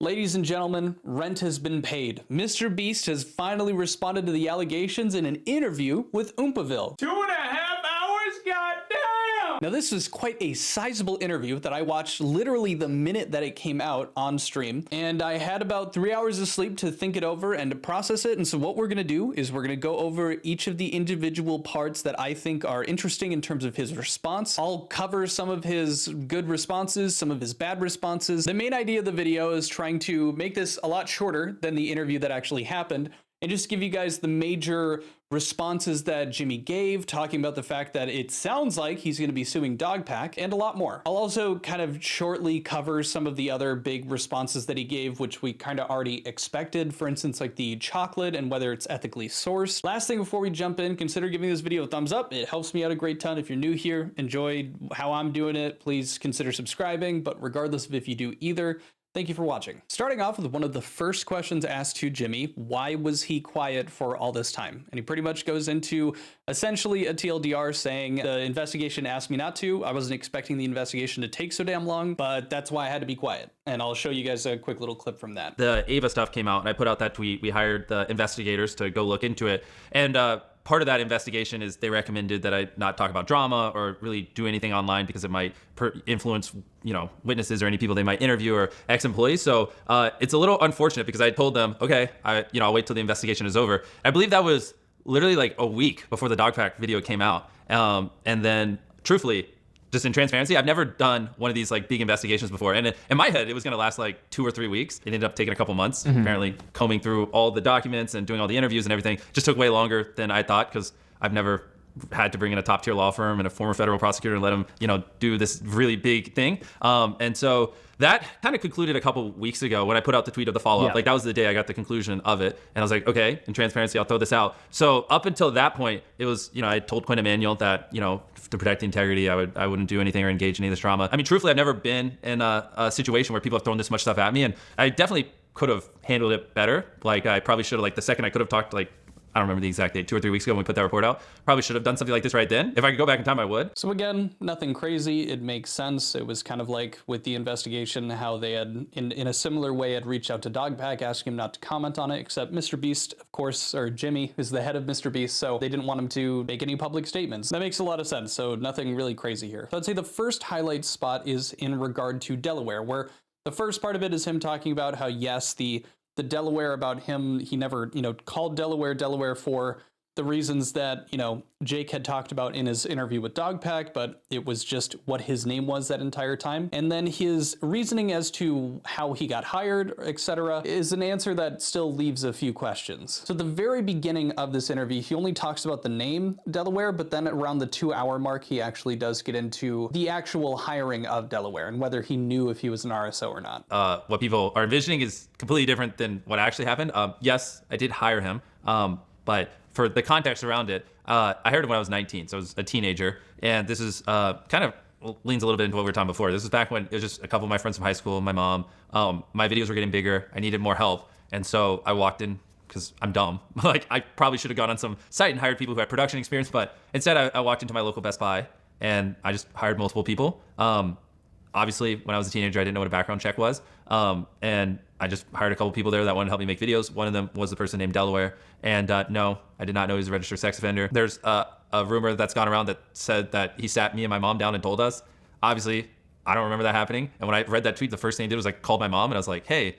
Ladies and gentlemen, rent has been paid. MrBeast has finally responded to the allegations in an interview with Oompaville. 2.5 hours? Goddamn! Now, this is quite a sizable interview that I watched literally the minute that it came out on stream, and I had about 3 hours of sleep to think it over and to process it. And so what we're gonna do is we're gonna go over each of the individual parts that I think are interesting in terms of his response. I'll cover some of his good responses, some of his bad responses. The main idea of the video is trying to make this a lot shorter than the interview that actually happened, and just give you guys the major responses that Jimmy gave, talking about the fact that it sounds like he's going to be suing Dogpack, and a lot more. I'll also kind of shortly cover some of the other big responses that he gave, which we kind of already expected. For instance, like the chocolate and whether it's ethically sourced. Last thing before we jump in, consider giving this video a thumbs up. It helps me out a great ton. If you're new here, enjoyed how I'm doing it, please consider subscribing. But regardless of if you do either, thank you for watching. Starting off with one of the first questions asked to Jimmy, why was he quiet for all this time? And he pretty much goes into essentially a TLDR saying, the investigation asked me not to. I wasn't expecting the investigation to take so damn long, but that's why I had to be quiet. And I'll show you guys a quick little clip from that. The Ava stuff came out and I put out that tweet. We hired the investigators to go look into it. And part of that investigation is they recommended that I not talk about drama or really do anything online because it might influence, witnesses or any people they might interview or ex-employees. So it's a little unfortunate because I told them, okay, I'll wait till the investigation is over. I believe that was literally like a week before the Dogpack video came out. And then truthfully, just in transparency, I've never done one of these like big investigations before. And in my head, it was gonna last like 2 or 3 weeks. It ended up taking a couple months. Apparently combing through all the documents and doing all the interviews and everything just took way longer than I thought because I've never had to bring in a top tier law firm and a former federal prosecutor and let him, do this really big thing. And so that kind of concluded a couple weeks ago when I put out the tweet of the follow-up. Yeah. Like that was the day I got the conclusion of it. And I was like, okay, in transparency, I'll throw this out. So up until that point, it was, I told Quinn Emanuel that, to protect the integrity, I wouldn't do anything or engage in any of this drama. I mean, truthfully, I've never been in a situation where people have thrown this much stuff at me. And I definitely could have handled it better. Like I probably should have, like the second I could have talked, like, I don't remember the exact date, 2 or 3 weeks ago when we put that report out. Probably should have done something like this right then. If I could go back in time, I would. So again, nothing crazy. It makes sense. It was kind of like with the investigation, how they had, in a similar way, had reached out to Dogpack, asking him not to comment on it, except MrBeast, of course, or Jimmy is the head of MrBeast, so they didn't want him to make any public statements. That makes a lot of sense, so nothing really crazy here. So I'd say the first highlight spot is in regard to Delaware, where the first part of it is him talking about how, yes, the Delaware about him, he never, called Delaware for the reasons that, Jake had talked about in his interview with Dogpack, but it was just what his name was that entire time. And then his reasoning as to how he got hired, etc., is an answer that still leaves a few questions. So at the very beginning of this interview, he only talks about the name Delaware, but then around the 2-hour mark, he actually does get into the actual hiring of Delaware and whether he knew if he was an RSO or not. What people are envisioning is completely different than what actually happened. Yes, I did hire him, but for the context around it, I hired him when I was 19, so I was a teenager. And this is kind of leans a little bit into what we were talking before. This was back when it was just a couple of my friends from high school and my mom. My videos were getting bigger. I needed more help. And so I walked in because I'm dumb. Like I probably should have gone on some site and hired people who had production experience, but instead I walked into my local Best Buy and I just hired multiple people. Obviously, when I was a teenager, I didn't know what a background check was. And I just hired a couple people there that wanted to help me make videos. One of them was the person named Delaware. And no, I did not know he was a registered sex offender. There's a rumor that's gone around that said that he sat me and my mom down and told us. Obviously, I don't remember that happening. And when I read that tweet, the first thing I did was I called my mom and I was like, hey,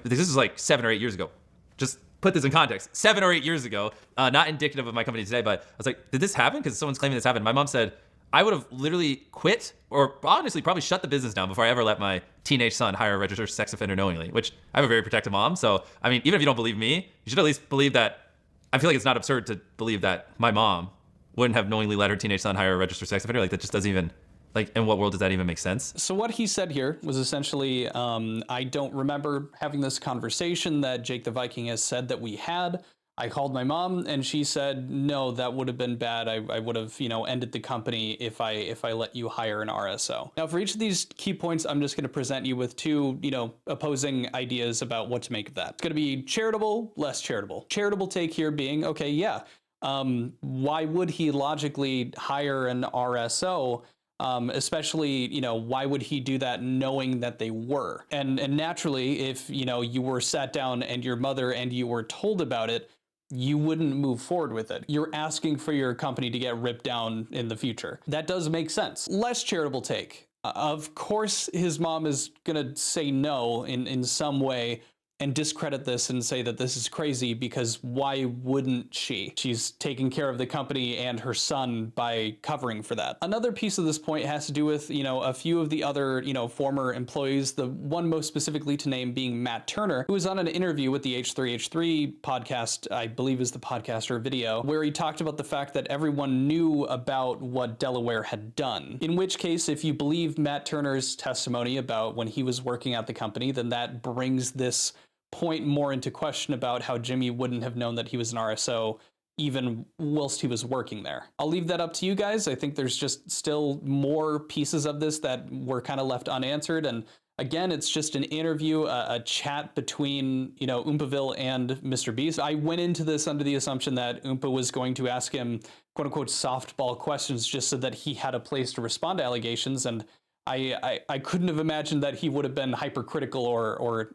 this is like 7 or 8 years ago. Just put this in context. 7 or 8 years ago, not indicative of my company today, but I was like, did this happen? Because someone's claiming this happened. My mom said, I would have literally quit or honestly probably shut the business down before I ever let my teenage son hire a registered sex offender knowingly, which I have a very protective mom. So, I mean, even if you don't believe me, you should at least believe that. I feel like it's not absurd to believe that my mom wouldn't have knowingly let her teenage son hire a registered sex offender. Like that just doesn't even, like, in what world does that even make sense? So what he said here was essentially, I don't remember having this conversation that Jake the Viking has said that we had. I called my mom and she said, no, that would have been bad. I would have, ended the company if I let you hire an RSO. Now, for each of these key points, I'm just going to present you with two, opposing ideas about what to make of that. It's going to be charitable, less charitable. Charitable take here being, okay, yeah, why would he logically hire an RSO Especially, why would he do that knowing that they were? And naturally, if, you were sat down and your mother and you were told about it, you wouldn't move forward with it. You're asking for your company to get ripped down in the future. That does make sense. Less charitable take. Of course, his mom is gonna say no in some way and discredit this and say that this is crazy, because why wouldn't she? She's taking care of the company and her son by covering for that. Another piece of this point has to do with, a few of the other, former employees, the one most specifically to name being Matt Turner, who was on an interview with the H3H3 podcast, I believe is the podcast or video, where he talked about the fact that everyone knew about what Delaware had done. In which case, if you believe Matt Turner's testimony about when he was working at the company, then that brings this point more into question about how Jimmy wouldn't have known that he was an RSO even whilst he was working there. I'll leave that up to you guys. I think there's just still more pieces of this that were kind of left unanswered. And again, it's just an interview, a chat between, Oompaville and MrBeast. I went into this under the assumption that Oompa was going to ask him, quote unquote, softball questions just so that he had a place to respond to allegations. And I couldn't have imagined that he would have been hypercritical or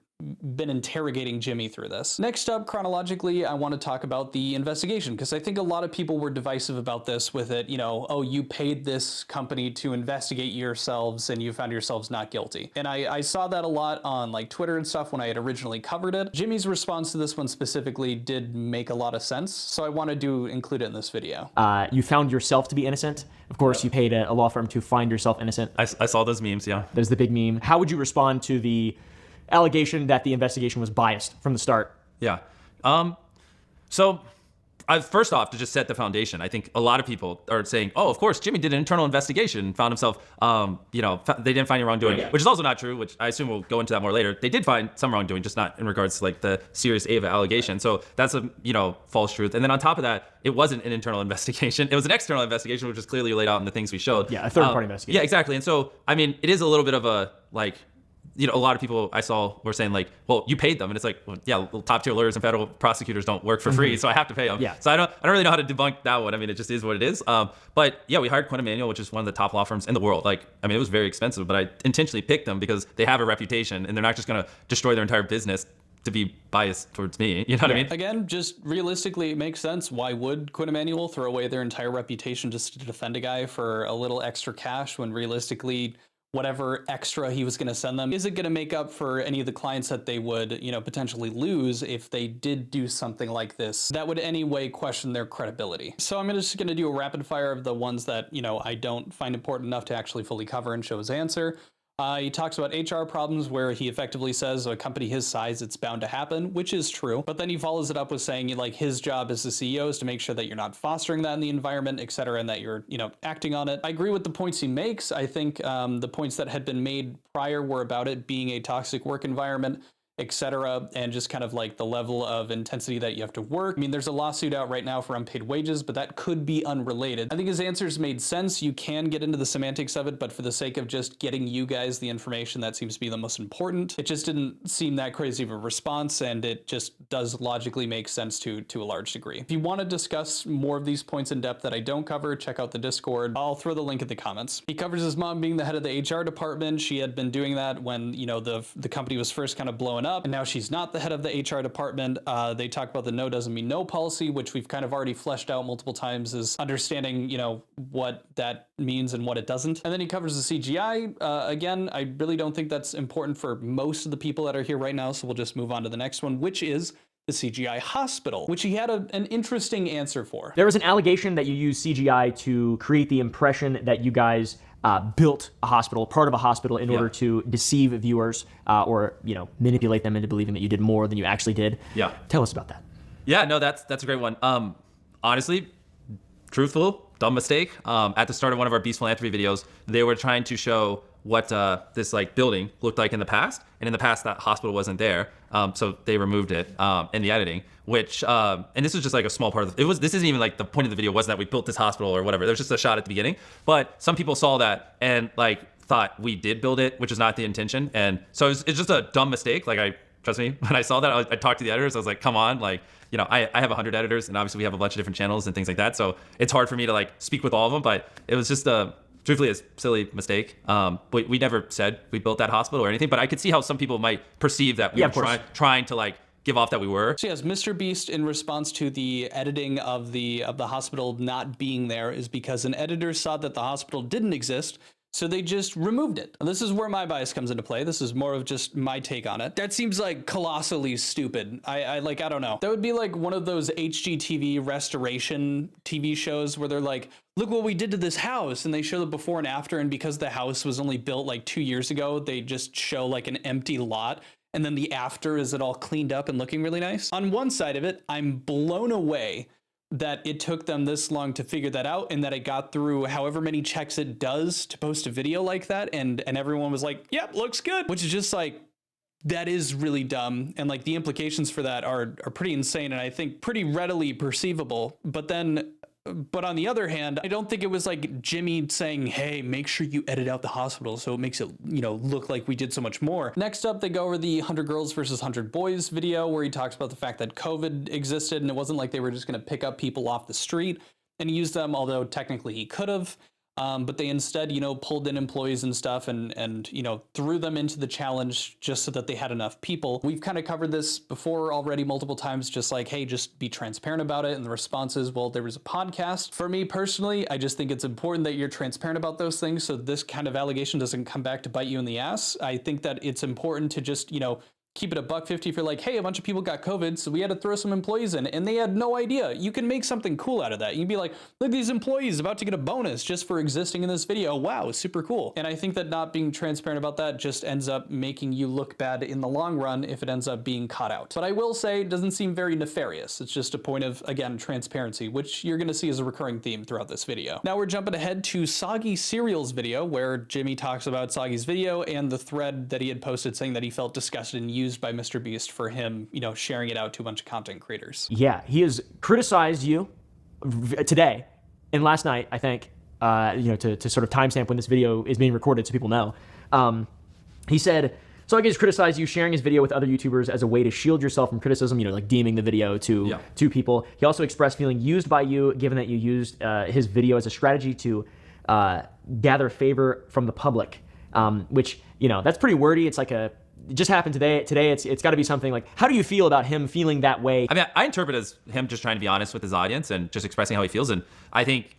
been interrogating Jimmy through this. Next up, chronologically, I want to talk about the investigation, because I think a lot of people were divisive about this with it, oh, you paid this company to investigate yourselves and you found yourselves not guilty. And I saw that a lot on like Twitter and stuff when I had originally covered it. Jimmy's response to this one specifically did make a lot of sense, so I wanted to include it in this video. You found yourself to be innocent. Of course, you paid a law firm to find yourself innocent. I saw those memes, yeah. There's the big meme. How would you respond to the allegation that the investigation was biased from the start? Yeah. First off, to just set the foundation, I think a lot of people are saying, oh, of course, Jimmy did an internal investigation and found himself, they didn't find any wrongdoing, which is also not true, which I assume we'll go into that more later. They did find some wrongdoing, just not in regards to like the serious Ava allegation. So that's a, false truth. And then on top of that, it wasn't an internal investigation. It was an external investigation, which was clearly laid out in the things we showed. Yeah, a third-party investigation. Yeah, exactly. And so, I mean, it is a little bit of a, like, a lot of people I saw were saying like, well, you paid them. And it's like, well, yeah, top tier lawyers and federal prosecutors don't work for free. So I have to pay them. Yeah. So I don't really know how to debunk that one. I mean, it just is what it is. But yeah, we hired Quinn Emanuel, which is one of the top law firms in the world. Like, I mean, it was very expensive, but I intentionally picked them because they have a reputation and they're not just going to destroy their entire business to be biased towards me. You know what I mean? Again, just realistically, it makes sense. Why would Quinn Emanuel throw away their entire reputation just to defend a guy for a little extra cash when realistically, whatever extra he was going to send them isn't going to make up for any of the clients that they would, potentially lose if they did do something like this that would anyway question their credibility. So I'm just going to do a rapid fire of the ones that, I don't find important enough to actually fully cover and show his answer. He talks about HR problems where he effectively says a company his size, it's bound to happen, which is true. But then he follows it up with saying like his job as the CEO is to make sure that you're not fostering that in the environment, et cetera, and that you're, acting on it. I agree with the points he makes. I think the points that had been made prior were about it being a toxic work environment, etc., and just kind of like the level of intensity that you have to work. I mean, there's a lawsuit out right now for unpaid wages, but that could be unrelated. I think his answers made sense. You can get into the semantics of it, but for the sake of just getting you guys the information, that seems to be the most important. It just didn't seem that crazy of a response, and it just does logically make sense to a large degree. If you want to discuss more of these points in depth that I don't cover, check out the Discord. I'll throw the link in the comments. He covers his mom being the head of the HR department. She had been doing that when, the company was first kind of blowing up, and now she's not the head of the HR department. They talk about the no doesn't mean no policy, which we've kind of already fleshed out multiple times as understanding, what that means and what it doesn't. And then he covers the CGI. Again, I really don't think that's important for most of the people that are here right now, so we'll just move on to the next one, which is the CGI hospital, which he had an interesting answer for. There was an allegation that you used CGI to create the impression that you guys built a hospital, part of a hospital, in order to deceive viewers or manipulate them into believing that you did more than you actually did. Yeah. Tell us about that. Yeah, no, that's a great one. Honestly, truthful, dumb mistake. At the start of one of our Beast Philanthropy videos, they were trying to show what this like building looked like in the past, and in the past that hospital wasn't there, so they removed it in the editing. Which and this was just like a small part of it. This isn't even like the point of the video wasn't that we built this hospital or whatever. There was just a shot at the beginning, but some people saw that and like thought we did build it, which is not the intention, and so it's just a dumb mistake. Like trust me, when I saw that, I talked to the editors. I was like, come on, like, I have 100 editors, and obviously we have a bunch of different channels and things like that. So it's hard for me to like speak with all of them, but it was just a truthfully a silly mistake. We never said we built that hospital or anything, but I could see how some people might perceive that we were trying to like give off that we were. So yes, MrBeast, in response to the editing of the hospital not being there, is because an editor saw that the hospital didn't exist, so they just removed it. And this is where my bias comes into play. This is more of just my take on it. That seems like colossally stupid. I don't know. That would be like one of those HGTV restoration TV shows where they're like, look what we did to this house, and they show the before and after, and because the house was only built like 2 years ago, they just show like an empty lot, and then the after is it all cleaned up and looking really nice. On one side of it, I'm blown away that it took them this long to figure that out, and that it got through however many checks it does to post a video like that, and everyone was like, yep, looks good, which is just like, that is really dumb, and like the implications for that are pretty insane, and I think pretty readily perceivable. But on the other hand, I don't think it was like Jimmy saying, hey, make sure you edit out the hospital so it makes it, look like we did so much more. Next up, they go over the 100 girls versus 100 boys video, where he talks about the fact that COVID existed, and it wasn't like they were just going to pick up people off the street and use them, although technically he could have. But they instead, pulled in employees and stuff and threw them into the challenge just so that they had enough people. We've kind of covered this before already multiple times, just like, hey, just be transparent about it. And the response is, well, there was a podcast. For me personally, I just think it's important that you're transparent about those things so this kind of allegation doesn't come back to bite you in the ass. I think that it's important to just, keep it $1.50 if you're like, hey, a bunch of people got COVID, so we had to throw some employees in, and they had no idea. You can make something cool out of that. You can be like, look, these employees about to get a bonus just for existing in this video. Wow, super cool. And I think that not being transparent about that just ends up making you look bad in the long run if it ends up being caught out. But I will say it doesn't seem very nefarious. It's just a point of, again, transparency, which you're gonna see as a recurring theme throughout this video. Now we're jumping ahead to Soggy Cereal's video, where Jimmy talks about Soggy's video and the thread that he had posted saying that he felt disgusted and used by MrBeast for him, sharing it out to a bunch of content creators. Yeah, he has criticized you today and last night, I think, to sort of timestamp when this video is being recorded so people know. He said, Soggy has criticized you sharing his video with other YouTubers as a way to shield yourself from criticism, like deeming the video to people. He also expressed feeling used by you, given that you used his video as a strategy to gather favor from the public, which, that's pretty wordy. It's like it just happened today. It's got to be something like, how do you feel about him feeling that way? I mean, I interpret it as him just trying to be honest with his audience and just expressing how he feels. And I think,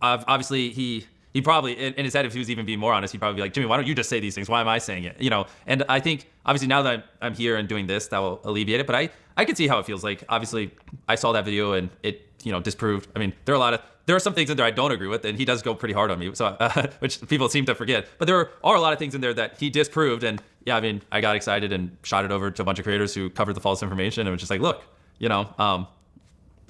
obviously he probably, in his head, if he was even being more honest, he'd probably be like, Jimmy, why don't you just say these things? Why am I saying it? And I think, obviously, now that I'm here and doing this, that will alleviate it. But I can see how it feels like. Obviously, I saw that video and it, disproved. I mean, there are some things in there I don't agree with, and he does go pretty hard on me, so which people seem to forget. But there are a lot of things in there that he disproved, and yeah, I mean, I got excited and shot it over to a bunch of creators who covered the false information, and was just like, look,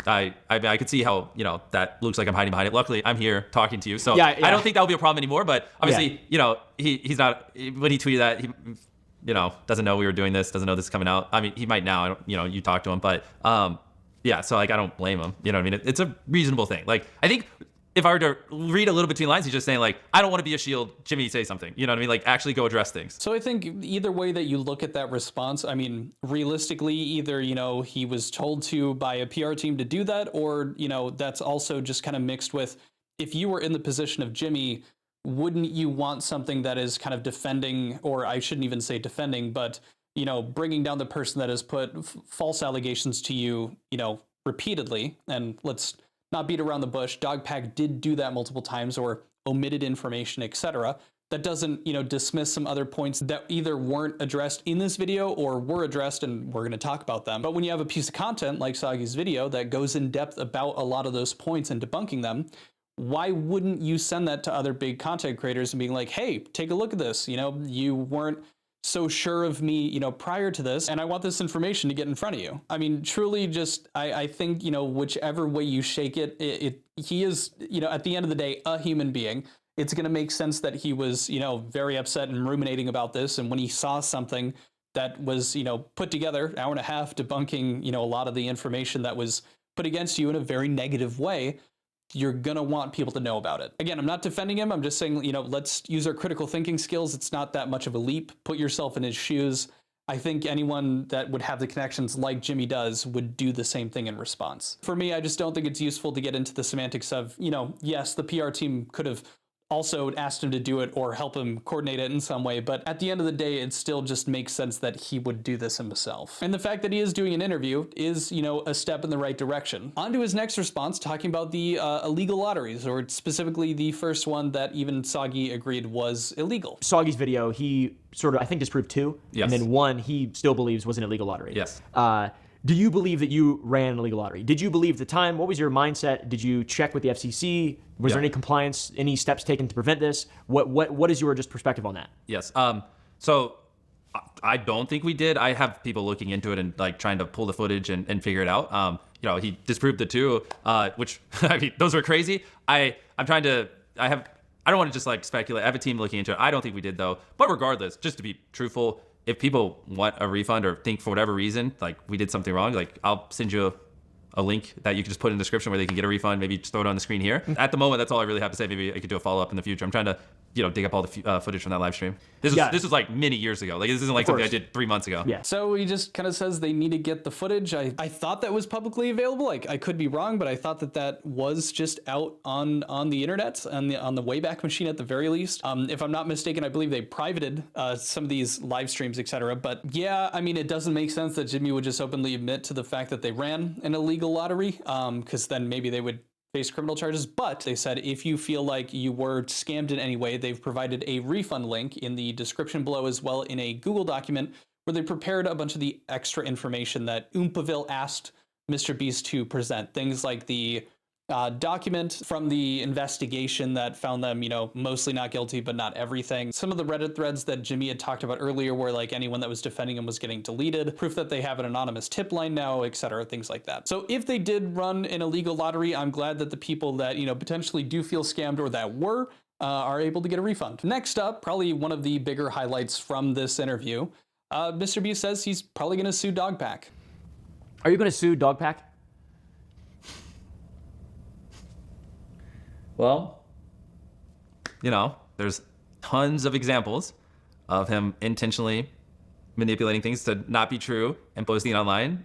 I could see how that looks like I'm hiding behind it. Luckily, I'm here talking to you, so I don't think that will be a problem anymore. But obviously, he's not, when he tweeted that, he doesn't know we were doing this, doesn't know this is coming out. I mean, he might now. I don't, you talk to him, but yeah, so like I don't blame him. You know what I mean? It's a reasonable thing. Like I think if I were to read a little between lines, he's just saying like, I don't want to be a shield. Jimmy, say something. You know what I mean? Like actually go address things. So I think either way that you look at that response, I mean, realistically, either, he was told to by a PR team to do that, or, that's also just kind of mixed with, if you were in the position of Jimmy, wouldn't you want something that is kind of defending, or I shouldn't even say defending, but bringing down the person that has put false allegations to you, repeatedly. And let's not beat around the bush. Dogpack did do that multiple times, or omitted information, etc. That doesn't, dismiss some other points that either weren't addressed in this video or were addressed, and we're going to talk about them. But when you have a piece of content like Soggy's video that goes in depth about a lot of those points and debunking them, why wouldn't you send that to other big content creators and being like, hey, take a look at this. You weren't so sure of me, prior to this, and I want this information to get in front of you. I mean, truly just, I think, whichever way you shake it, he is, at the end of the day, a human being. It's going to make sense that he was, very upset and ruminating about this. And when he saw something that was, put together, hour and a half debunking, a lot of the information that was put against you in a very negative way, you're going to want people to know about it. Again, I'm not defending him. I'm just saying, let's use our critical thinking skills. It's not that much of a leap. Put yourself in his shoes. I think anyone that would have the connections like Jimmy does would do the same thing in response. For me, I just don't think it's useful to get into the semantics of, yes, the PR team could have also asked him to do it or help him coordinate it in some way, but at the end of the day, it still just makes sense that he would do this himself. And the fact that he is doing an interview is, a step in the right direction. On to his next response, talking about the illegal lotteries, or specifically the first one that even Soggy agreed was illegal. Soggy's video, he sort of, I think, disproved 2, Yes. and then 1 he still believes was an illegal lottery. Yes. Do you believe that you ran an illegal lottery? Did you believe at the time? What was your mindset? Did you check with the FCC? Was there any compliance, any steps taken to prevent this? What is your just perspective on that? Yes. So I don't think we did. I have people looking into it and like trying to pull the footage and figure it out. He disproved the 2, which I mean, those were crazy. I don't want to just like speculate. I have a team looking into it. I don't think we did though. But regardless, just to be truthful, if people want a refund or think for whatever reason, like we did something wrong, like I'll send you a link that you can just put in the description where they can get a refund. Maybe just throw it on the screen here. At the moment, that's all I really have to say. Maybe I could do a follow-up in the future. I'm trying to, dig up all the footage from that live stream. This was like many years ago. Like this isn't like something I did 3 months ago. Yeah. So he just kind of says they need to get the footage. I thought that was publicly available. Like I could be wrong, but I thought that was just out on the internet, on the Wayback Machine at the very least. If I'm not mistaken, I believe they privated some of these live streams, etc. But yeah, I mean, it doesn't make sense that Jimmy would just openly admit to the fact that they ran an illegal lottery, because then maybe they would face criminal charges. But they said if you feel like you were scammed in any way, they've provided a refund link in the description below, as well in a Google document where they prepared a bunch of the extra information that Oompaville asked MrBeast to present. Things like the document from the investigation that found them, mostly not guilty, but not everything. Some of the Reddit threads that Jimmy had talked about earlier, where like anyone that was defending him was getting deleted, proof that they have an anonymous tip line now, etc., things like that. So if they did run an illegal lottery, I'm glad that the people that, potentially do feel scammed or that were, are able to get a refund. Next up, probably one of the bigger highlights from this interview, MrBeast says he's probably going to sue Dogpack. Are you going to sue Dogpack? Well, there's tons of examples of him intentionally manipulating things to not be true and posting it online.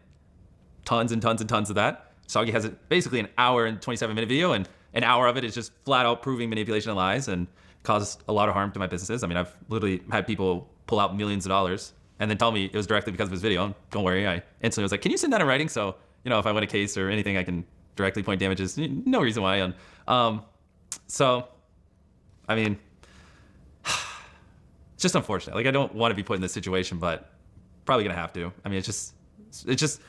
Tons and tons and tons of that. Soggy has basically an hour and 27-minute video, and an hour of it is just flat out proving manipulation and lies and caused a lot of harm to my businesses. I mean, I've literally had people pull out millions of dollars and then tell me it was directly because of his video. Don't worry, I instantly was like, can you send that in writing? So, if I win a case or anything, I can directly point damages. No reason why. So, I mean, it's just unfortunate. Like, I don't want to be put in this situation, but probably gonna have to. I mean, it's just,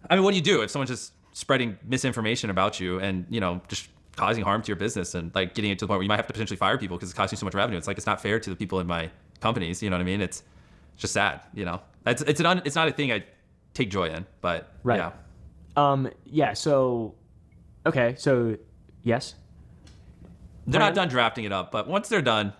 I mean, what do you do if someone's just spreading misinformation about you and, just causing harm to your business and like getting it to the point where you might have to potentially fire people because it's costing you so much revenue? It's like, it's not fair to the people in my companies. You know what I mean? It's just sad, it's not a thing I take joy in, but right. Yeah. So, okay. So yes. They're not done drafting it up, but once they're done,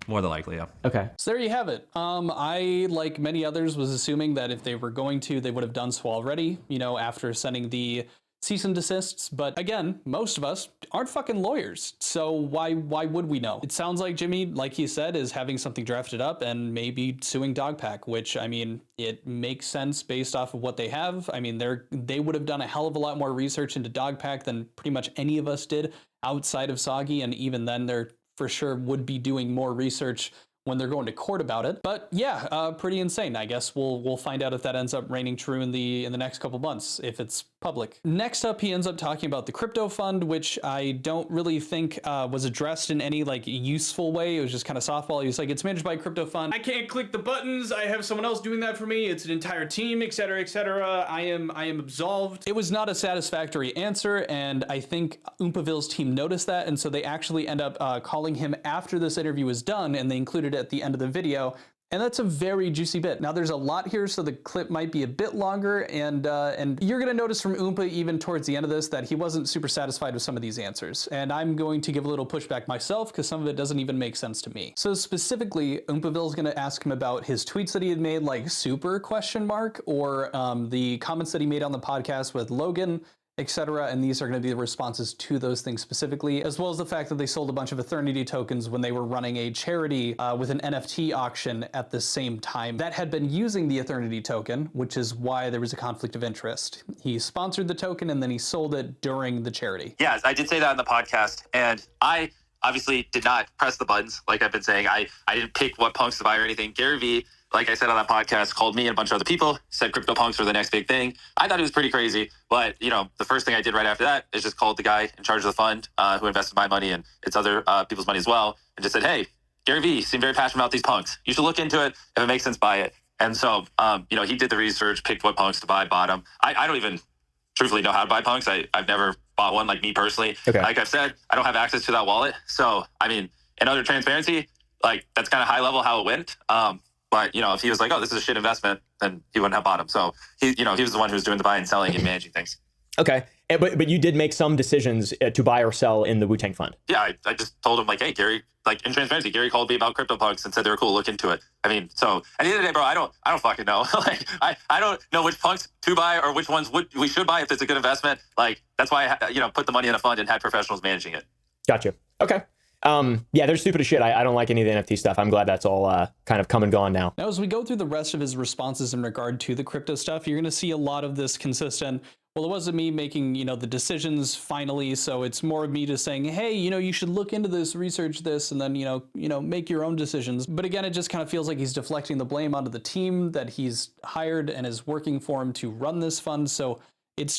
more than likely, yeah. Okay. So there you have it. I, like many others, was assuming that if they were going to, they would have done so already, after sending the cease and desists. But again, most of us aren't fucking lawyers. So why would we know? It sounds like Jimmy, like he said, is having something drafted up and maybe suing Dogpack, which, I mean, it makes sense based off of what they have. I mean, they would have done a hell of a lot more research into Dogpack than pretty much any of us did outside of Soggy, and even then they're for sure would be doing more research when they're going to court about it. But yeah, pretty insane. I guess we'll find out if that ends up reigning true in the next couple months, if it's public. Next up, he ends up talking about the crypto fund, which I don't really think was addressed in any like useful way. It was just kind of softball. He was like, it's managed by a crypto fund. I can't click the buttons. I have someone else doing that for me. It's an entire team, etc., etc. I am absolved. It was not a satisfactory answer, and I think Oompaville's team noticed that, and so they actually end up calling him after this interview was done, and they included it at the end of the video. And that's a very juicy bit. Now there's a lot here, so the clip might be a bit longer, and you're gonna notice from Oompa even towards the end of this that he wasn't super satisfied with some of these answers. And I'm going to give a little pushback myself because some of it doesn't even make sense to me. So specifically, Oompaville's gonna ask him about his tweets that he had made, like super question mark, or the comments that he made on the podcast with Logan, etc. And these are going to be the responses to those things specifically, as well as the fact that they sold a bunch of Eternity tokens when they were running a charity with an NFT auction at the same time that had been using the Eternity token, which is why there was a conflict of interest. He sponsored the token and then he sold it during the charity. Yeah, I did say that in the podcast, and I obviously did not press the buttons like I've been saying. I didn't pick what punks to buy or anything. Gary Vee, like I said on that podcast, called me and a bunch of other people, said crypto punks were the next big thing. I thought it was pretty crazy, but the first thing I did right after that is just called the guy in charge of the fund who invested my money and it's other people's money as well, and just said, hey, Gary Vee, you seem very passionate about these punks. You should look into it. If it makes sense, buy it. And so, he did the research, picked what punks to buy, bought them. I don't even truthfully know how to buy punks. I've never bought one, like me personally. Okay. Like I've said, I don't have access to that wallet. So, in other transparency, like that's kind of high level how it went. But if he was like, oh, this is a shit investment, then he wouldn't have bought them. So he was the one who was doing the buying and selling and managing things. Okay. But you did make some decisions to buy or sell in the Wu-Tang Fund. Yeah, I just told him like, hey, Gary, like in transparency, Gary called me about CryptoPunks and said they were cool. Look into it. So at the end of the day, bro, I don't fucking know. Like I don't know which punks to buy or which ones we should buy if it's a good investment. Like that's why I put the money in a fund and had professionals managing it. Gotcha. Okay. Yeah, they're stupid as shit. I don't like any of the NFT stuff. I'm glad that's all kind of come and gone now. Now, as we go through the rest of his responses in regard to the crypto stuff, you're going to see a lot of this consistent. Well, it wasn't me making, the decisions finally. So it's more of me just saying, hey, you should look into this, research this, and then, make your own decisions. But again, it just kind of feels like he's deflecting the blame onto the team that he's hired and is working for him to run this fund. So it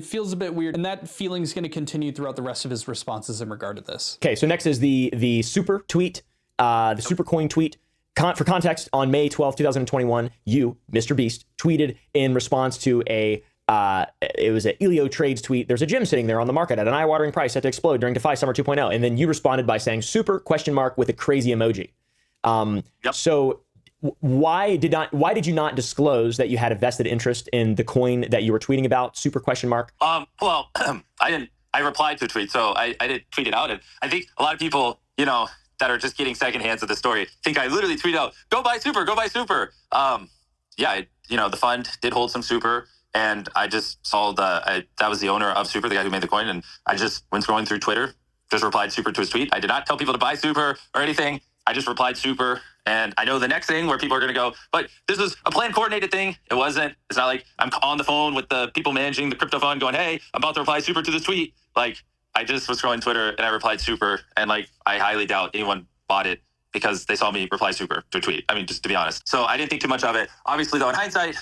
feels a bit weird. And that feeling is going to continue throughout the rest of his responses in regard to this. Okay, so next is the super tweet, the super coin tweet. For context, on May 12, 2021, you, MrBeast, tweeted in response to it was an Elio Trades tweet. There's a gym sitting there on the market at an eye-watering price set to explode during DeFi Summer 2.0. And then you responded by saying super ? With a crazy emoji. Yep. So why did you not disclose that you had a vested interest in the coin that you were tweeting about, super ? Well, I replied to a tweet, so I didn't tweet it out. And I think a lot of people, that are just getting second hands of the story think I literally tweeted out, go buy super, go buy super. The fund did hold some super. And I just saw that was the owner of Super, the guy who made the coin. And I just went scrolling through Twitter, just replied Super to his tweet. I did not tell people to buy Super or anything. I just replied Super. And I know the next thing where people are going to go, but this was a planned coordinated thing. It wasn't. It's not like I'm on the phone with the people managing the crypto fund going, hey, I'm about to reply Super to this tweet. Like I just was scrolling Twitter and I replied Super. And I highly doubt anyone bought it because they saw me reply Super to a tweet. Just to be honest. So I didn't think too much of it. Obviously, though, in hindsight,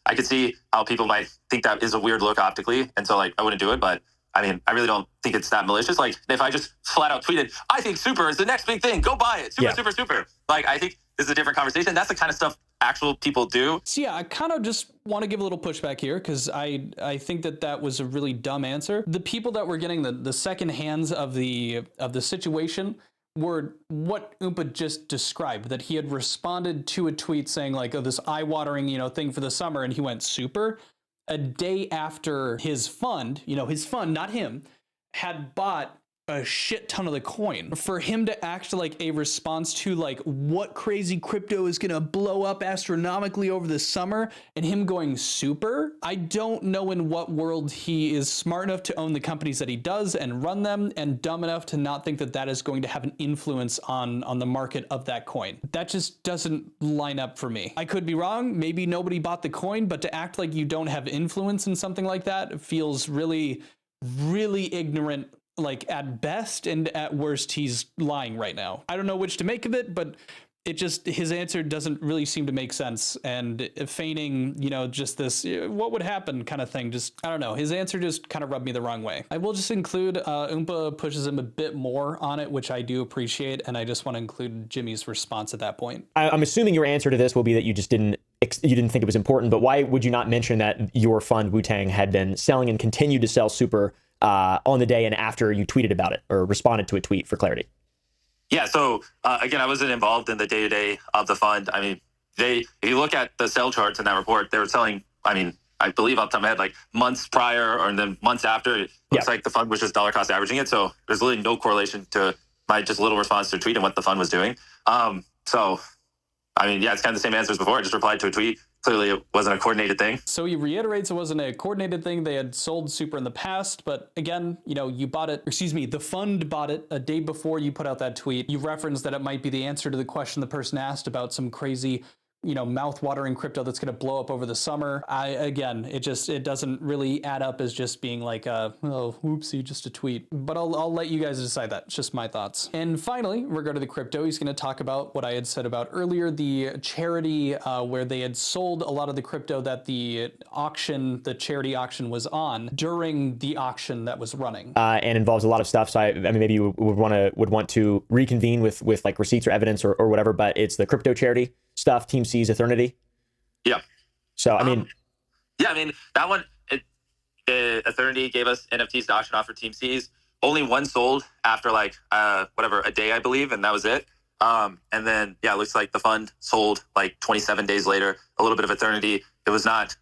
I could see how people might think that is a weird look optically. And so I wouldn't do it. But I really don't think it's that malicious. Like if I just flat out tweeted, I think super is the next big thing. Go buy it. Super. I think this is a different conversation. That's the kind of stuff actual people do. So yeah, I kind of just want to give a little pushback here because I think that was a really dumb answer. The people that were getting the second hands of the situation were what Oompa just described, that he had responded to a tweet saying this eye-watering, thing for the summer, and he went super. A day after his fund, not him, had bought a shit ton of the coin. For him to act like a response to what crazy crypto is gonna blow up astronomically over the summer and him going super, I don't know in what world he is smart enough to own the companies that he does and run them and dumb enough to not think that is going to have an influence on the market of that coin. That just doesn't line up for me. I could be wrong. Maybe nobody bought the coin, but to act like you don't have influence in something like that feels really, really ignorant. At best, and at worst, he's lying right now. I don't know which to make of it, but his answer doesn't really seem to make sense. And feigning, just this, what would happen kind of thing. I don't know. His answer just kind of rubbed me the wrong way. I will just include, Oompa pushes him a bit more on it, which I do appreciate. And I just want to include Jimmy's response at that point. I'm assuming your answer to this will be that you just didn't think it was important, but why would you not mention that your fund, Wu-Tang, had been selling and continued to sell super on the day and after you tweeted about it or responded to a tweet for clarity? Yeah. So again, I wasn't involved in the day-to-day of the fund. If you look at the sell charts in that report, they were selling, I believe off the top of my head, months prior or then months after, it looks like the fund was just dollar cost averaging it. So there's really no correlation to my just little response to a tweet and what the fund was doing. It's kind of the same answer as before. I just replied to a tweet clearly it wasn't a coordinated thing. So he reiterates it wasn't a coordinated thing. They had sold Super in the past, but again, you bought it, the fund bought it a day before you put out that tweet. You referenced that it might be the answer to the question the person asked about some crazy mouth-watering crypto that's going to blow up over the summer. It doesn't really add up as just being like whoopsie, just a tweet. But I'll let you guys decide that. It's just my thoughts. And finally, regarding the crypto, he's going to talk about what I had said about earlier, the charity where they had sold a lot of the crypto that the charity auction was on during the auction that was running. And involves a lot of stuff. So I mean, maybe you would want to reconvene with like receipts or evidence or whatever, but it's the crypto charity stuff, Team C's Eternity. Yeah. So, I mean... that one, Eternity gave us NFTs to auction off for Team C's. Only one sold after a day, I believe, and that was it. And then, it looks like the fund sold 27 days later, a little bit of Eternity. It was not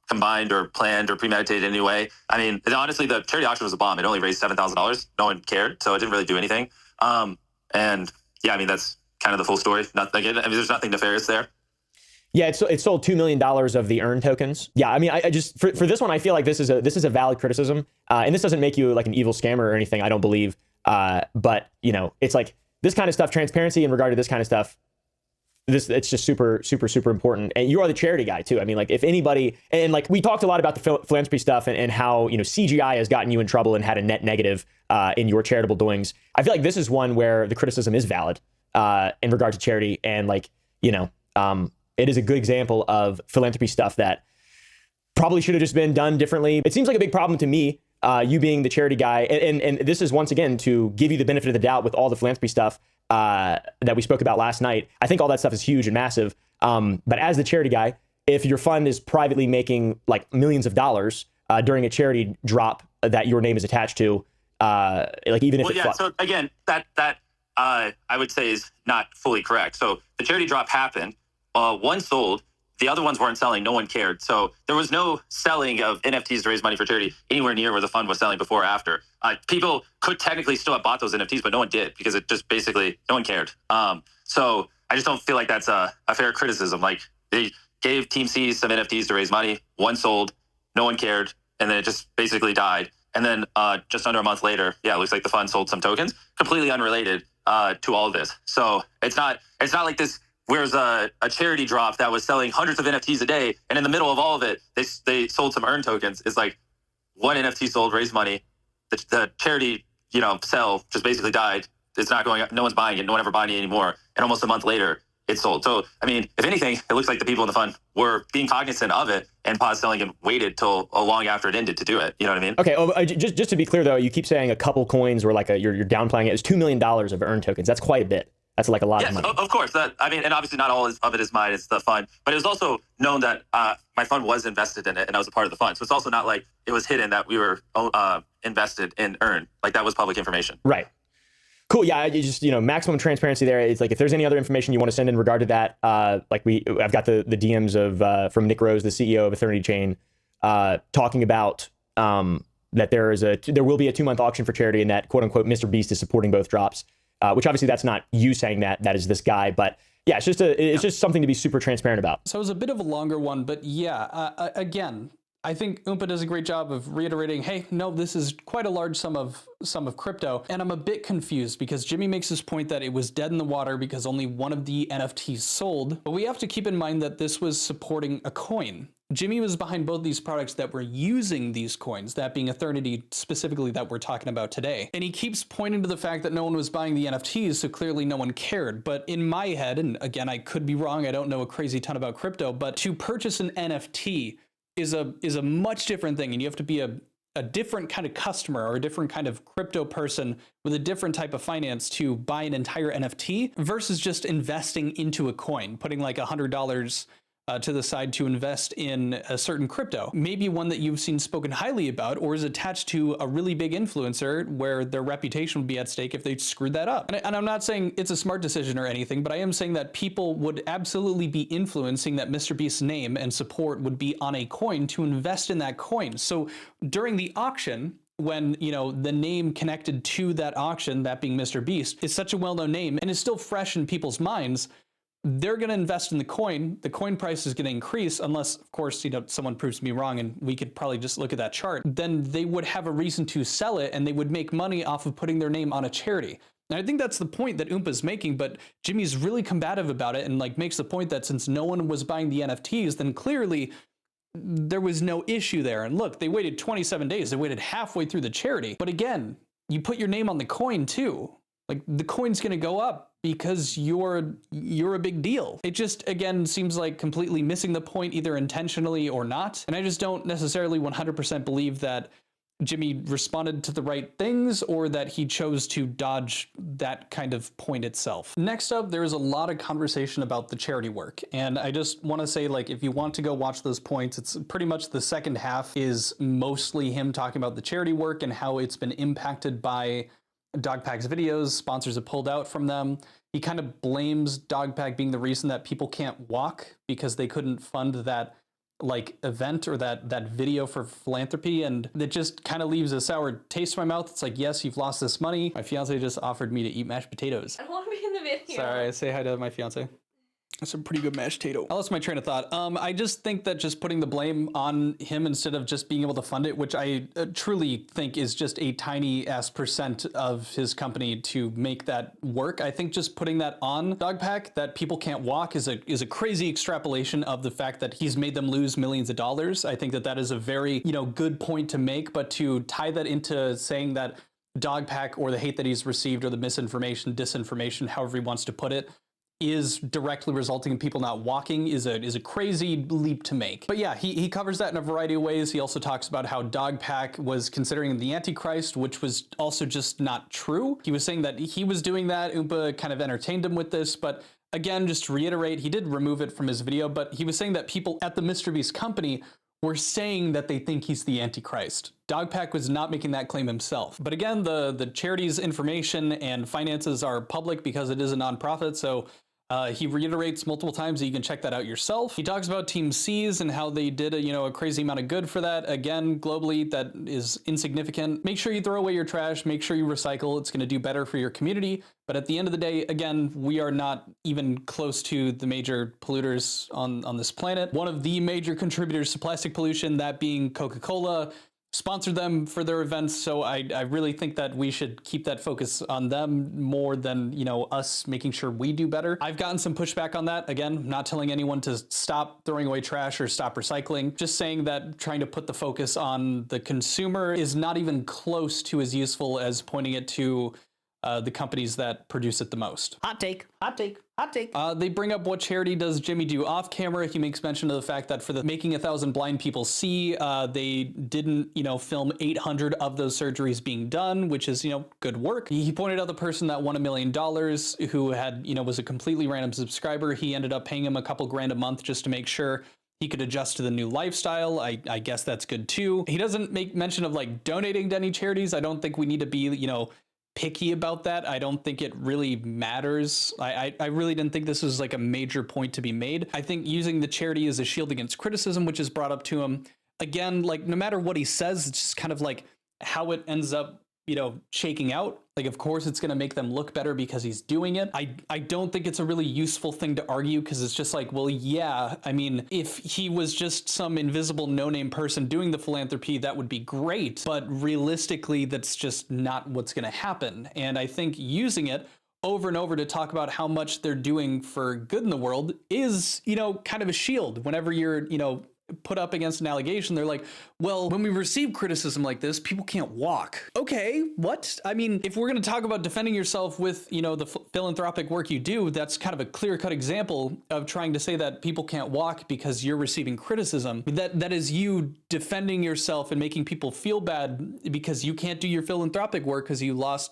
combined or planned or premeditated in any way. I mean, honestly, the charity auction was a bomb. It only raised $7,000. No one cared, so it didn't really do anything. That's kind of the full story. There's nothing nefarious there. Yeah, it sold $2 million of the earn tokens. Yeah, I mean, I just for this one, I feel like this is a valid criticism, and this doesn't make you like an evil scammer or anything. I don't believe, but it's like this kind of stuff, transparency in regard to this kind of stuff. It's just super, super, super important. And you are the charity guy too. I mean, like if anybody, and like we talked a lot about the philanthropy stuff and how CGI has gotten you in trouble and had a net negative in your charitable doings. I feel like this is one where the criticism is valid in regard to charity, and it is a good example of philanthropy stuff that probably should have just been done differently. It seems like a big problem to me, you being the charity guy. And this is, once again, to give you the benefit of the doubt with all the philanthropy stuff that we spoke about last night. I think all that stuff is huge and massive. But as the charity guy, if your fund is privately making like millions of dollars during a charity drop that your name is attached to, even if so again, that I would say is not fully correct. So the charity drop happened. One sold, the other ones weren't selling. No one cared. So there was no selling of NFTs to raise money for charity anywhere near where the fund was selling before or after. People could technically still have bought those NFTs, but no one did because it just basically no one cared. So I just don't feel like that's a fair criticism. Like they gave Team C some NFTs to raise money. One sold, no one cared, and then it just basically died. And then just under a month later, it looks like the fund sold some tokens, completely unrelated to all of this. So it's not like this. Whereas a charity drop that was selling hundreds of NFTs a day, and in the middle of all of it, they sold some earn tokens. It's like one NFT sold, raised money. The charity, sell just basically died. It's not going up. No one's buying it. No one ever buying it anymore. And almost a month later, it sold. So, I mean, if anything, it looks like the people in the fund were being cognizant of it and paused selling and waited till long after it ended to do it. You know what I mean? Okay. Just to be clear, though, you keep saying a couple coins or you're downplaying it. It's $2 million of earn tokens. That's quite a bit. That's like a lot of money. Of course. And obviously not all of it is mine. It's the fund. But it was also known that my fund was invested in it, and I was a part of the fund. So it's also not like it was hidden that we were invested in Earn. Like that was public information. Right. Cool. Yeah. You just, maximum transparency there. It's like if there's any other information you want to send in regard to that, I've got the DMs of from Nick Rose, the CEO of Eternity Chain, talking about that there will be a 2-month auction for charity, and that quote unquote MrBeast is supporting both drops. Which obviously that's not you saying that is this guy, but yeah, it's just something to be super transparent about. So it was a bit of a longer one, but again, I think Oompa does a great job of reiterating, hey, no, this is quite a large sum of crypto. And I'm a bit confused because Jimmy makes this point that it was dead in the water because only one of the NFTs sold. But we have to keep in mind that this was supporting a coin. Jimmy was behind both these products that were using these coins, that being Eternity specifically that we're talking about today. And he keeps pointing to the fact that no one was buying the NFTs, so clearly no one cared. But in my head, and again, I could be wrong, I don't know a crazy ton about crypto, but to purchase an NFT is a much different thing, and you have to be a different kind of customer or a different kind of crypto person with a different type of finance to buy an entire NFT versus just investing into a coin, putting like $100 to the side to invest in a certain crypto, maybe one that you've seen spoken highly about or is attached to a really big influencer where their reputation would be at stake if they screwed that up. And I'm not saying it's a smart decision or anything, but I am saying that people would absolutely be influencing that MrBeast's name and support would be on a coin to invest in that coin. So during the auction, when, the name connected to that auction, that being MrBeast, is such a well-known name and is still fresh in people's minds, they're going to invest in the coin price is going to increase, unless of course, someone proves me wrong, and we could probably just look at that chart, then they would have a reason to sell it, and they would make money off of putting their name on a charity. And I think that's the point that Oompa's making, but Jimmy's really combative about it and like makes the point that since no one was buying the NFTs, then clearly there was no issue there. And look, they waited 27 days. They waited halfway through the charity. But again, you put your name on the coin too. Like the coin's going to go up because you're a big deal. It just, again, seems like completely missing the point either intentionally or not. And I just don't necessarily 100% believe that Jimmy responded to the right things or that he chose to dodge that kind of point itself. Next up, there is a lot of conversation about the charity work. And I just want to say, like, if you want to go watch those points, it's pretty much the second half is mostly him talking about the charity work and how it's been impacted by Dogpack's videos. Sponsors have pulled out from them. He kind of blames Dogpack being the reason that people can't walk because they couldn't fund that like event or that video for Philanthropy, and it just kind of leaves a sour taste in my mouth. It's like, yes, you've lost this money. My fiance just offered me to eat mashed potatoes. I want to be in the video. Sorry, say hi to my fiance. That's a pretty good mashed potato. I lost my train of thought. I just think that just putting the blame on him instead of just being able to fund it, which I truly think is just a tiny ass % of his company to make that work. I think just putting that on Dogpack, that people can't walk, is a crazy extrapolation of the fact that he's made them lose millions of dollars. I think that is a very, good point to make, but to tie that into saying that Dogpack or the hate that he's received or the misinformation, disinformation, however he wants to put it, is directly resulting in people not walking is a crazy leap to make. But yeah, he covers that in a variety of ways. He also talks about how Dogpack was considering the Antichrist, which was also just not true. He was saying that he was doing that. Oompa kind of entertained him with this, but again, just to reiterate, he did remove it from his video, but he was saying that people at the MrBeast company were saying that they think he's the Antichrist. Dogpack was not making that claim himself. But again, the charity's information and finances are public because it is a nonprofit, so he reiterates multiple times that you can check that out yourself. He talks about Team C's and how they did a crazy amount of good for that. Again, globally, that is insignificant. Make sure you throw away your trash. Make sure you recycle. It's going to do better for your community. But at the end of the day, again, we are not even close to the major polluters on this planet. One of the major contributors to plastic pollution, that being Coca-Cola, sponsored them for their events, so I really think that we should keep that focus on them more than us making sure we do better. I've gotten some pushback on that. Again, not telling anyone to stop throwing away trash or stop recycling, just saying that trying to put the focus on the consumer is not even close to as useful as pointing it to the companies that produce it the most. Hot take, hot take, hot take. They bring up what charity does Jimmy do off camera. He makes mention of the fact that for the Making 1,000 Blind People See, they didn't, film 800 of those surgeries being done, which is, good work. He pointed out the person that won $1 million who had, was a completely random subscriber. He ended up paying him a couple grand a month just to make sure he could adjust to the new lifestyle. I guess that's good too. He doesn't make mention of like donating to any charities. I don't think we need to be, picky about that. I don't think it really matters. I really didn't think this was like a major point to be made. I think using the charity as a shield against criticism, which is brought up to him, again, like no matter what he says, it's just kind of like how it ends up, shaking out. Like, of course, it's going to make them look better because he's doing it. I don't think it's a really useful thing to argue because it's just like, well, yeah, I mean, if he was just some invisible no-name person doing the philanthropy, that would be great. But realistically, that's just not what's going to happen. And I think using it over and over to talk about how much they're doing for good in the world is, kind of a shield. Whenever you're, put up against an allegation, they're like, well, when we receive criticism like this, people can't walk. Okay, what? I mean, if we're going to talk about defending yourself with, the philanthropic work you do, that's kind of a clear-cut example of trying to say that people can't walk because you're receiving criticism. That is you defending yourself and making people feel bad because you can't do your philanthropic work because you lost,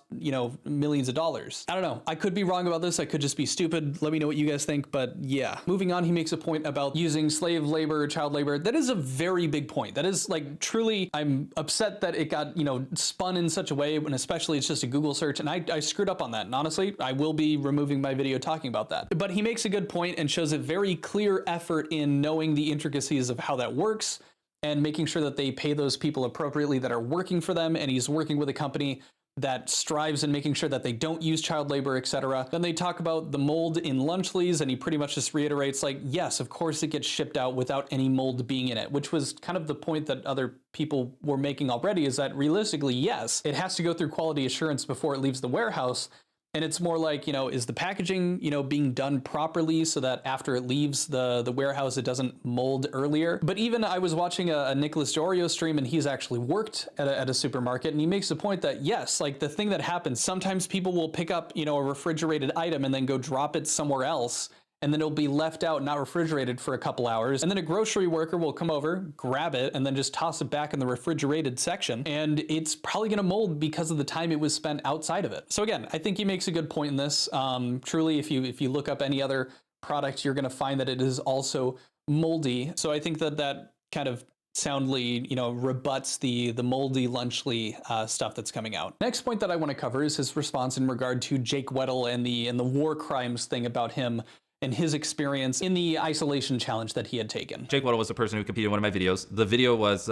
millions of dollars. I don't know. I could be wrong about this. I could just be stupid. Let me know what you guys think. But yeah, moving on, he makes a point about using slave labor, child labor. That is a very big point. That is like truly, I'm upset that it got, spun in such a way, and especially it's just a Google search. And I screwed up on that. And honestly, I will be removing my video talking about that. But he makes a good point and shows a very clear effort in knowing the intricacies of how that works and making sure that they pay those people appropriately that are working for them. And he's working with a company that strives in making sure that they don't use child labor, etc. Then they talk about the mold in Lunchleys, and he pretty much just reiterates like, yes, of course it gets shipped out without any mold being in it, which was kind of the point that other people were making already, is that realistically, yes, it has to go through quality assurance before it leaves the warehouse. And it's more like, is the packaging, being done properly so that after it leaves the warehouse, it doesn't mold earlier. But even I was watching a Nicholas Diorio stream, and he's actually worked at a supermarket, and he makes the point that yes, like the thing that happens, sometimes people will pick up, a refrigerated item and then go drop it somewhere else, and then it'll be left out, not refrigerated for a couple hours. And then a grocery worker will come over, grab it, and then just toss it back in the refrigerated section. And it's probably gonna mold because of the time it was spent outside of it. So again, I think he makes a good point in this. Truly, if you look up any other product, you're gonna find that it is also moldy. So I think that kind of soundly, rebuts the moldy Lunchly stuff that's coming out. Next point that I want to cover is his response in regard to Jake Weddle and the war crimes thing about him and his experience in the isolation challenge that he had taken. Jake Weddle was the person who competed in one of my videos. The video was,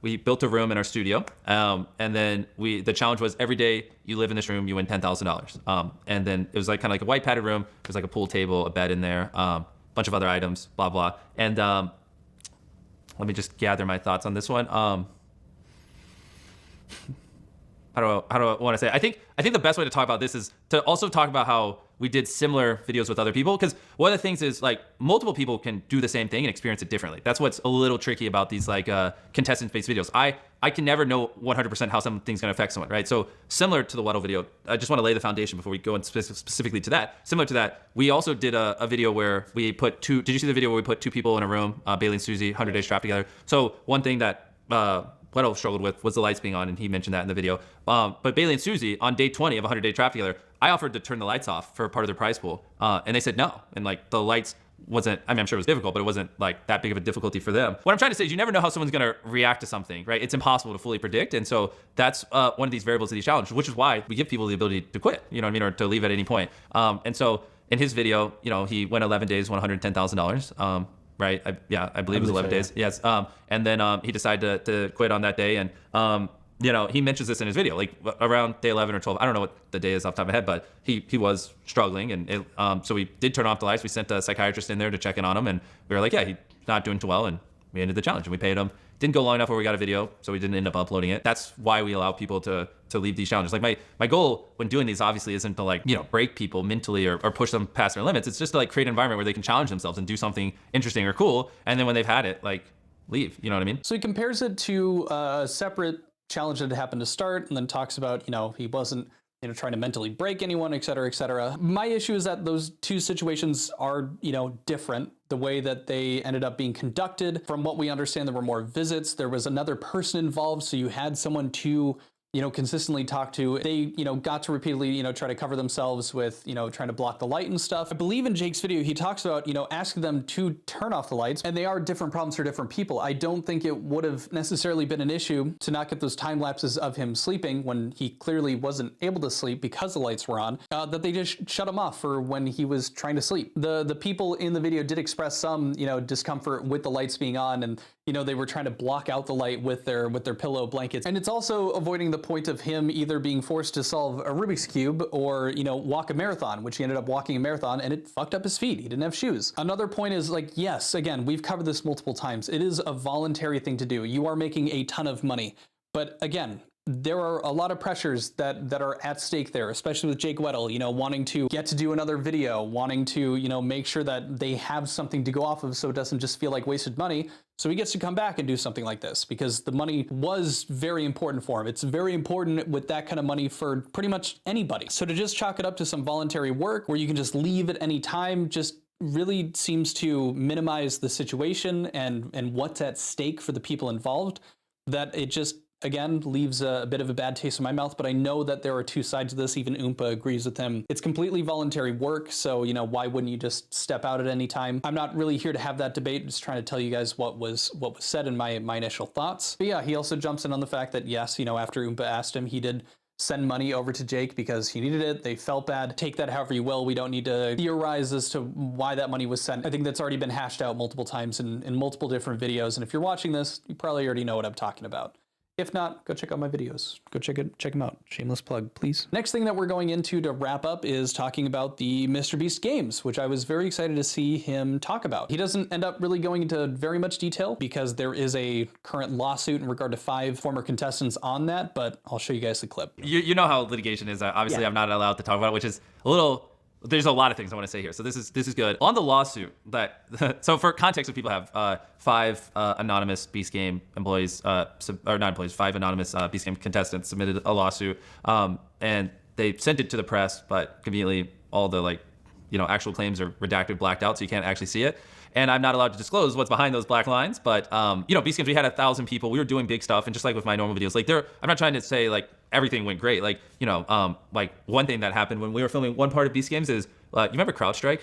we built a room in our studio, and then the challenge was every day you live in this room, you win $10,000. And then it was like kind of like a white padded room. There's like a pool table, a bed in there, bunch of other items, blah, blah. And let me just gather my thoughts on this one. How do I want to say? I think the best way to talk about this is to also talk about how we did similar videos with other people, because one of the things is like multiple people can do the same thing and experience it differently. That's what's a little tricky about these like contestant-based videos. I can never know 100% how something's going to affect someone, right? So similar to the Weddle video, I just want to lay the foundation before we go in specifically to that. Similar to that, we also did a video where we put did you see the video where we put two people in a room, Bailey and Susie, 100 days trapped together? So one thing that Weddle struggled with was the lights being on, and he mentioned that in the video. But Bailey and Susie, on day 20 of 100 Day Trap together, I offered to turn the lights off for part of their prize pool, and they said no. And like the lights wasn't, I mean, I'm sure it was difficult, but it wasn't like that big of a difficulty for them. What I'm trying to say is you never know how someone's gonna react to something, right? It's impossible to fully predict. And so that's one of these variables of these challenges, which is why we give people the ability to quit, you know what I mean, or to leave at any point. And so in his video, he went 11 days, won $110,000. Right? I believe it was 11 days. Yes. And then he decided to quit on that day. And, he mentions this in his video, like around day 11 or 12. I don't know what the day is off the top of my head, but he was struggling. And so we did turn off the lights. We sent a psychiatrist in there to check in on him. And we were like, yeah, he's not doing too well. And we ended the challenge and we paid him. Didn't go long enough where we got a video, so we didn't end up uploading it. That's why we allow people to leave these challenges. Like my goal when doing these obviously isn't to like, break people mentally or push them past their limits. It's just to like create an environment where they can challenge themselves and do something interesting or cool. And then when they've had it, like leave, you know what I mean? So he compares it to a separate challenge that happened to start and then talks about, he wasn't trying to mentally break anyone, et cetera, et cetera. My issue is that those two situations are, different. The way that they ended up being conducted, from what we understand, there were more visits. There was another person involved, so you had someone to consistently talk to. They, got to repeatedly, try to cover themselves with, trying to block the light and stuff. I believe in Jake's video, he talks about, asking them to turn off the lights, and they are different problems for different people. I don't think it would have necessarily been an issue to not get those time lapses of him sleeping when he clearly wasn't able to sleep because the lights were on, that they just shut him off for when he was trying to sleep. The people in the video did express some, discomfort with the lights being on, and they were trying to block out the light with their pillow blankets. And it's also avoiding the point of him either being forced to solve a Rubik's Cube or, walk a marathon, which he ended up walking a marathon and it fucked up his feet. He didn't have shoes. Another point is like, yes, again, we've covered this multiple times. It is a voluntary thing to do. You are making a ton of money. But again, there are a lot of pressures that are at stake there, especially with Jake Weddle, wanting to get to do another video, wanting to, make sure that they have something to go off of so it doesn't just feel like wasted money. So he gets to come back and do something like this because the money was very important for him. It's very important with that kind of money for pretty much anybody. So to just chalk it up to some voluntary work where you can just leave at any time just really seems to minimize the situation and what's at stake for the people involved, that it just, again, leaves a bit of a bad taste in my mouth. But I know that there are two sides to this. Even Oompa agrees with him. It's completely voluntary work, so why wouldn't you just step out at any time? I'm not really here to have that debate. I'm just trying to tell you guys what was said in my initial thoughts. But yeah, he also jumps in on the fact that yes, after Oompa asked him, he did send money over to Jake because he needed it. They felt bad. Take that however you will. We don't need to theorize as to why that money was sent. I think that's already been hashed out multiple times in multiple different videos. And if you're watching this, you probably already know what I'm talking about. If not, go check out my videos. Go check them out. Shameless plug, please. Next thing that we're going into to wrap up is talking about the MrBeast games, which I was very excited to see him talk about. He doesn't end up really going into very much detail because there is a current lawsuit in regard to 5 former contestants on that, but I'll show you guys the clip. You know how litigation is. Obviously, I'm not allowed to talk about it, which is a little... There's a lot of things I want to say here. So this is good. On the lawsuit, so for context, what people have, 5 anonymous Beast Game employees, or not employees, 5 anonymous Beast Game contestants submitted a lawsuit, and they sent it to the press, but conveniently all the actual claims are redacted, blacked out, so you can't actually see it. And I'm not allowed to disclose what's behind those black lines, but Beast Games, we had 1,000 people. We were doing big stuff, and just like with my normal videos, I'm not trying to say everything went great. One thing that happened when we were filming one part of Beast Games is, you remember CrowdStrike?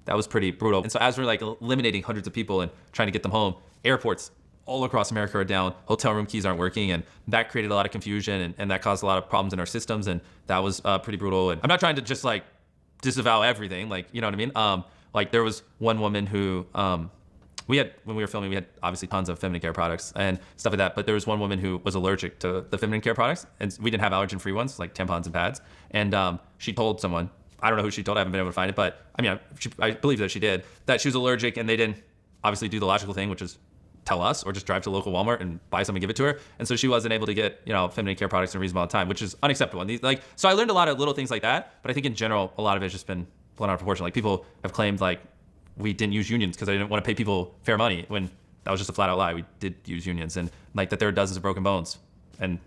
That was pretty brutal. And so as we're eliminating hundreds of people and trying to get them home, airports all across America are down, hotel room keys aren't working, and that created a lot of confusion, and that caused a lot of problems in our systems, and that was pretty brutal. And I'm not trying to just disavow everything, you know what I mean? There was one woman who, when we were filming, we had obviously tons of feminine care products and stuff like that, but there was one woman who was allergic to the feminine care products, and we didn't have allergen-free ones, like tampons and pads, and she told someone, I don't know who she told, I haven't been able to find it, but I believe that she did, that she was allergic, and they didn't obviously do the logical thing, which is tell us or just drive to the local Walmart and buy some and give it to her. And so she wasn't able to get, feminine care products in a reasonable time, which is unacceptable. And so I learned a lot of little things like that, but I think in general, a lot of it's just been blown out of proportion. People have claimed we didn't use unions because I didn't want to pay people fair money, when that was just a flat out lie. We did use unions, and that there are dozens of broken bones, and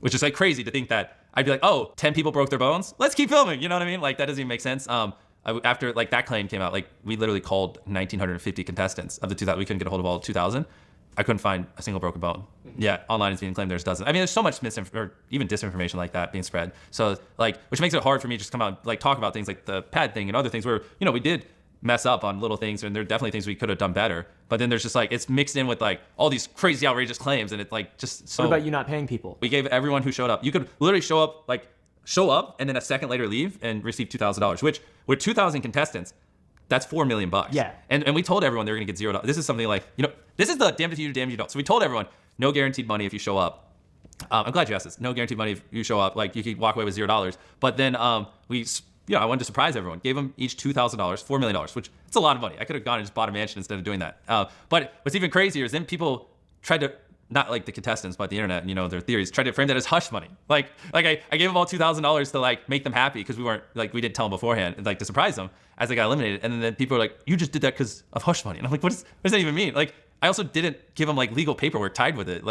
which is crazy to think that I'd be 10 people broke their bones, let's keep filming, you know what I mean? That doesn't even make sense. After that claim came out, we literally called 1,950 contestants of the 2,000. We couldn't get a hold of all 2,000. I couldn't find a single broken bone. Yeah, online is being claimed there's dozens. There's so much or even disinformation like that being spread. So which makes it hard for me to just come out talk about things like the pad thing and other things where we did mess up on little things, and there are definitely things we could have done better. But then there's just it's mixed in with all these crazy outrageous claims, and it's just so. What about you not paying people? We gave everyone who showed up. You could literally show up and then a second later leave and receive $2,000, which with 2,000 contestants, that's $4 million. Yeah. And we told everyone they were gonna get $0. This is something this is the damned if you do, damned if you don't. So we told everyone, no guaranteed money if you show up. I'm glad you asked this. No guaranteed money if you show up. You could walk away with $0. But then I wanted to surprise everyone. Gave them each $2,000, $4 million, which it's a lot of money. I could have gone and just bought a mansion instead of doing that. But what's even crazier is then people tried to, not the contestants, but the internet, their theories, tried to frame that as hush money. I gave them all $2,000 to make them happy because we weren't, we didn't tell them beforehand, and to surprise them as they got eliminated. And then people were you just did that because of hush money. And I'm what does that even mean? I also didn't give them legal paperwork tied with it.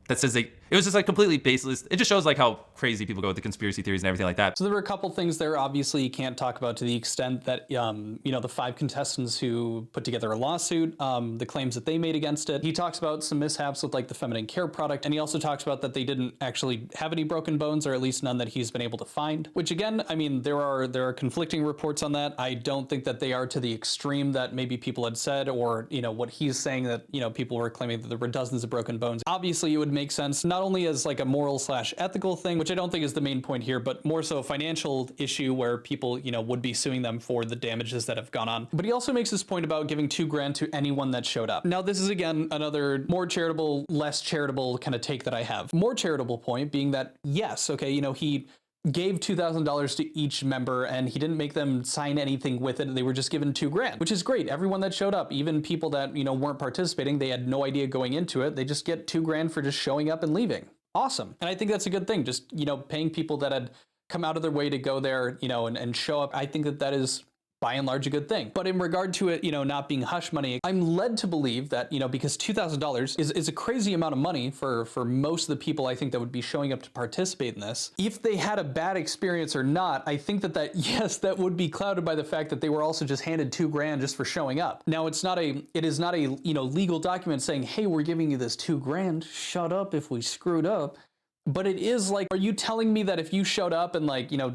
That says it was just completely baseless. It just shows how crazy people go with the conspiracy theories and everything like that. So there were a couple things there obviously you can't talk about to the extent that, the 5 contestants who put together a lawsuit, the claims that they made against it. He talks about some mishaps with the feminine care product, and he also talks about that they didn't actually have any broken bones, or at least none that he's been able to find, which again, there are conflicting reports on that. I don't think that they are to the extreme that maybe people had said, or, what he's saying that, people were claiming that there were dozens of broken bones. Obviously it would make sense, not only as a moral/ethical thing, which I don't think is the main point here, but more so a financial issue where people, would be suing them for the damages that have gone on. But he also makes this point about giving $2,000 to anyone that showed up. Now, this is again another more charitable, less charitable kind of take that I have. More charitable point being that, yes, okay, he gave $2,000 to each member, and he didn't make them sign anything with it. They were just given $2,000, which is great. Everyone that showed up, even people that, weren't participating, they had no idea going into it. They just get $2,000 for just showing up and leaving. Awesome. And I think that's a good thing. Just, paying people that had come out of their way to go there, and show up. I think that is by and large a good thing. But in regard to it, not being hush money, I'm led to believe that, because $2,000 is a crazy amount of money for most of the people I think that would be showing up to participate in this. If they had a bad experience or not, I think that yes, that would be clouded by the fact that they were also just handed $2,000 just for showing up. Now it is not a legal document saying, hey, we're giving you this $2,000, shut up if we screwed up. But it is are you telling me that if you showed up and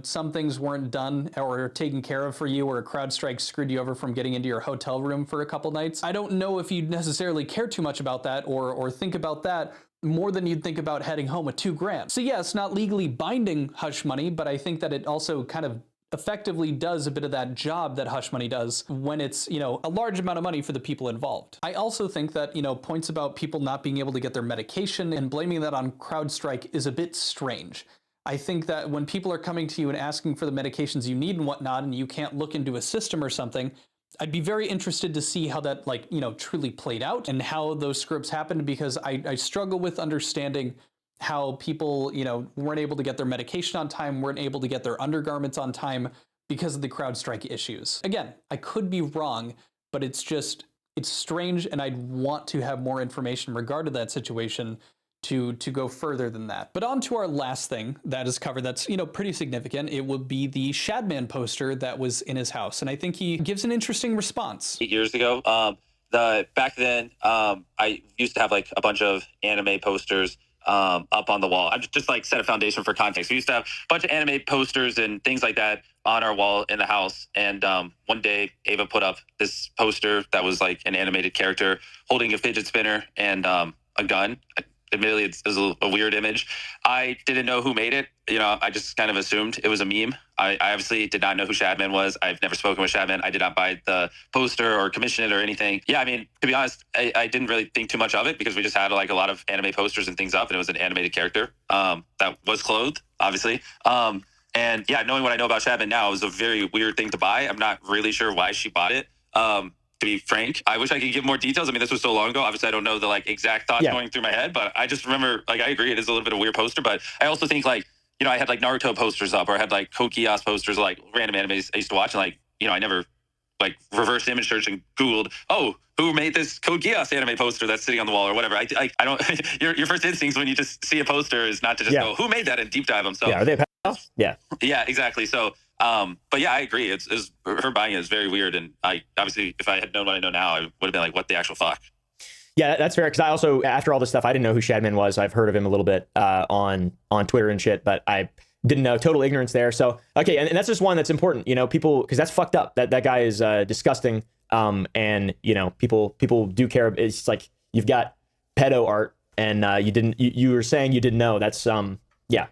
some things weren't done or taken care of for you, or a CrowdStrike screwed you over from getting into your hotel room for a couple nights? I don't know if you'd necessarily care too much about that or think about that more than you'd think about heading home with $2,000. So yeah, it's not legally binding hush money, but I think that it also kind of effectively does a bit of that job that hush money does when it's, you know, a large amount of money for the people involved. I also think that, you know, points about people not being able to get their medication and blaming that on CrowdStrike is a bit strange. I think that when people are coming to you and asking for the medications you need and whatnot, and you can't look into a system or something, I'd be very interested to see how that, like, you know, truly played out and how those scripts happened, because I struggle with understanding how people, you know, weren't able to get their medication on time, weren't able to get their undergarments on time because of the CrowdStrike issues. Again, I could be wrong, but it's strange, and I'd want to have more information regarding that situation to go further than that. But on to our last thing that is covered that's, you know, pretty significant. It would be the Shadman poster that was in his house. And I think he gives an interesting response. 8 years ago, back then, I used to have like a bunch of anime posters up on the wall. I'm just like set a foundation for context. We used to have a bunch of anime posters and things like that on our wall in the house. And one day Ava put up this poster that was like an animated character holding a fidget spinner and a gun. Admittedly, it's a weird image. I didn't know who made it. You know, I just kind of assumed it was a meme. I obviously did not know who Shadman was. I've never spoken with Shadman. I did not buy the poster or commission it or anything. Yeah, I mean, to be honest, I didn't really think too much of it because we just had like a lot of anime posters and things up, and it was an animated character that was clothed, obviously. And yeah, knowing what I know about Shadman now, it was a very weird thing to buy. I'm not really sure why she bought it. To be frank, I wish I could give more details. I mean, this was so long ago. Obviously, I don't know the like exact thoughts going through my head, but I just remember, like, I agree, it is a little bit of a weird poster. But I also think, like, you know, I had like Naruto posters up, or I had like Code Geass posters, like random animes I used to watch, and like, you know, I never like reverse image search and Googled, oh, who made this Code Geass anime poster that's sitting on the wall or whatever. I don't. your first instinct when you just see a poster is not to just go, who made that, and deep dive them. So Yeah, are they pals? Yeah. yeah, exactly. So. But yeah, I agree. It's her buying it is very weird, and I obviously, if I had known what I know now, I would have been like, "What the actual fuck?" Yeah, that's fair. Because I also, after all this stuff, I didn't know who Shadman was. I've heard of him a little bit on Twitter and shit, but I didn't know. Total ignorance there. So okay, and that's just one that's important. You know, people, because that's fucked up. That guy is disgusting. And you know, people do care. It's like you've got pedo art, and you were saying you didn't know. That's yeah.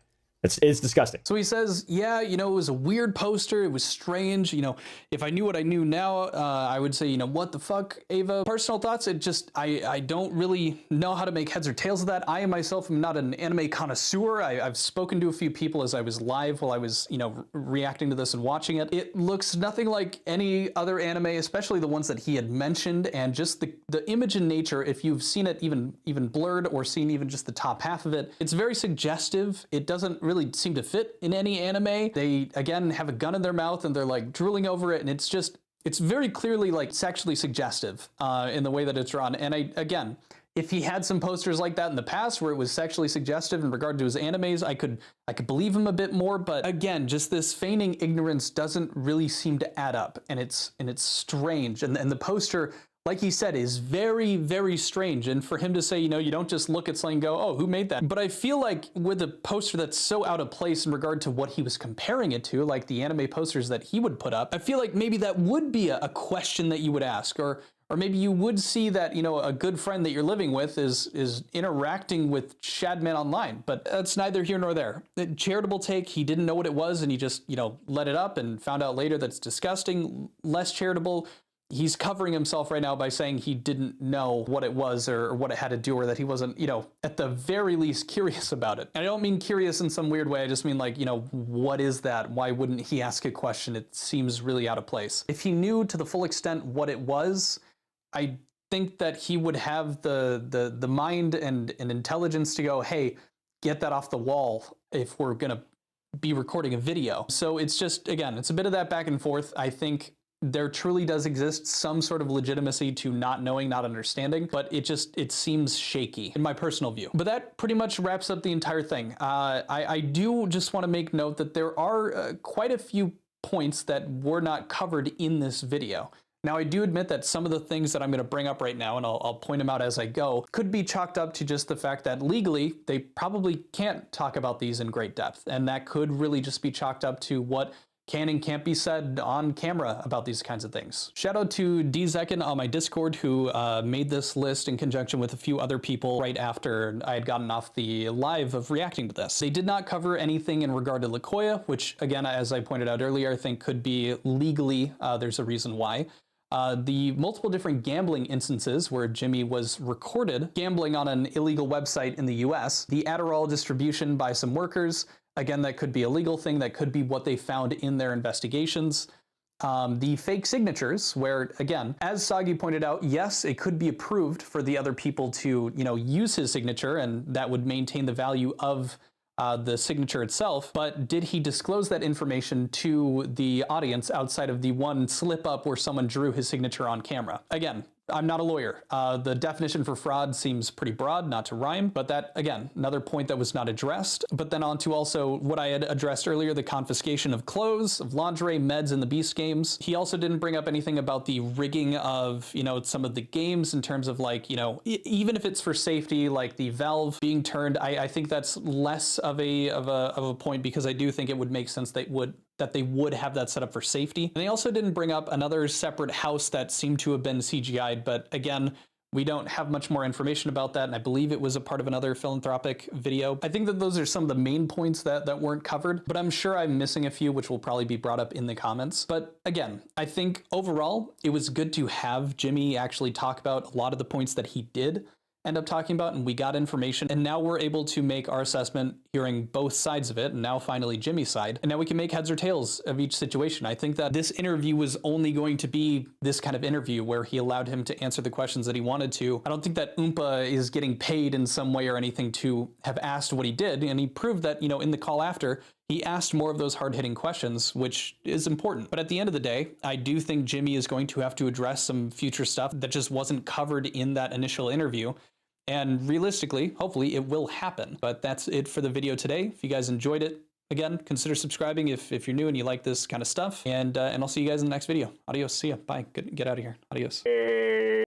It's disgusting. So he says, yeah, you know, it was a weird poster. It was strange. You know, if I knew what I knew now, I would say, you know, what the fuck, Ava? Personal thoughts, it just, I don't really know how to make heads or tails of that. I myself am not an anime connoisseur. I've spoken to a few people as I was live while I was, you know, reacting to this and watching it. It looks nothing like any other anime, especially the ones that he had mentioned, and just the image in nature, if you've seen it even blurred or seen even just the top half of it, it's very suggestive. It doesn't really seem to fit in any anime. They, again, have a gun in their mouth and they're like drooling over it, and it's very clearly like sexually suggestive in the way that it's drawn. And again, if he had some posters like that in the past where it was sexually suggestive in regard to his animes, I could believe him a bit more. But again, just this feigning ignorance doesn't really seem to add up, and it's strange. And the poster, like he said, is very, very strange. And for him to say, you know, you don't just look at something and go, oh, who made that? But I feel like with a poster that's so out of place in regard to what he was comparing it to, like the anime posters that he would put up, I feel like maybe that would be a question that you would ask, or maybe you would see that, you know, a good friend that you're living with is interacting with Shadman online. But that's neither here nor there. Charitable take, he didn't know what it was and he just, you know, let it up and found out later that it's disgusting. Less charitable, he's covering himself right now by saying he didn't know what it was or what it had to do, or that he wasn't, you know, at the very least curious about it. And I don't mean curious in some weird way. I just mean like, you know, what is that? Why wouldn't he ask a question? It seems really out of place. If he knew to the full extent what it was, I think that he would have the mind and intelligence to go, hey, get that off the wall if we're gonna be recording a video. So it's just, again, it's a bit of that back and forth. I think there truly does exist some sort of legitimacy to not knowing, not understanding, but it seems shaky in my personal view. But that pretty much wraps up the entire thing. I do just want to make note that there are quite a few points that were not covered in this video. Now, I do admit that some of the things that I'm going to bring up right now, and I'll point them out as I go, could be chalked up to just the fact that legally, they probably can't talk about these in great depth. And that could really just be chalked up to what can and can't be said on camera about these kinds of things. Shout out to DZekin on my Discord who made this list in conjunction with a few other people right after I had gotten off the live of reacting to this. They did not cover anything in regard to Lakoya, which again, as I pointed out earlier, I think could be legally, there's a reason why. The multiple different gambling instances where Jimmy was recorded gambling on an illegal website in the US, the Adderall distribution by some workers, again, that could be a legal thing, that could be what they found in their investigations. The fake signatures where, again, as Soggy pointed out, yes, it could be approved for the other people to, use his signature and that would maintain the value of the signature itself, but did he disclose that information to the audience outside of the one slip up where someone drew his signature on camera? Again, I'm not a lawyer. The definition for fraud seems pretty broad, not to rhyme, but that, again, another point that was not addressed. But then on to also what I had addressed earlier, the confiscation of clothes, of lingerie, meds in the Beast games. He also didn't bring up anything about the rigging of, some of the games in terms of like, even if it's for safety, like the valve being turned, I think that's less of a point because I do think it would make sense that they would have that set up for safety. And they also didn't bring up another separate house that seemed to have been CGI'd, but again, we don't have much more information about that, and I believe it was a part of another Philanthropic video. I think that those are some of the main points that weren't covered, but I'm sure I'm missing a few which will probably be brought up in the comments. But again, I think overall, it was good to have Jimmy actually talk about a lot of the points that he did end up talking about, and we got information, and now we're able to make our assessment hearing both sides of it, and now finally Jimmy's side, and now we can make heads or tails of each situation. I think that this interview was only going to be this kind of interview where he allowed him to answer the questions that he wanted to. I don't think that Oompa is getting paid in some way or anything to have asked what he did, and he proved that, in the call after, he asked more of those hard-hitting questions, which is important. But at the end of the day, I do think Jimmy is going to have to address some future stuff that just wasn't covered in that initial interview. And realistically, hopefully it will happen. But that's it for the video today. If you guys enjoyed it, again, consider subscribing if you're new and you like this kind of stuff. And I'll see you guys in the next video. Adios. See ya. Bye. Get out of here. Adios.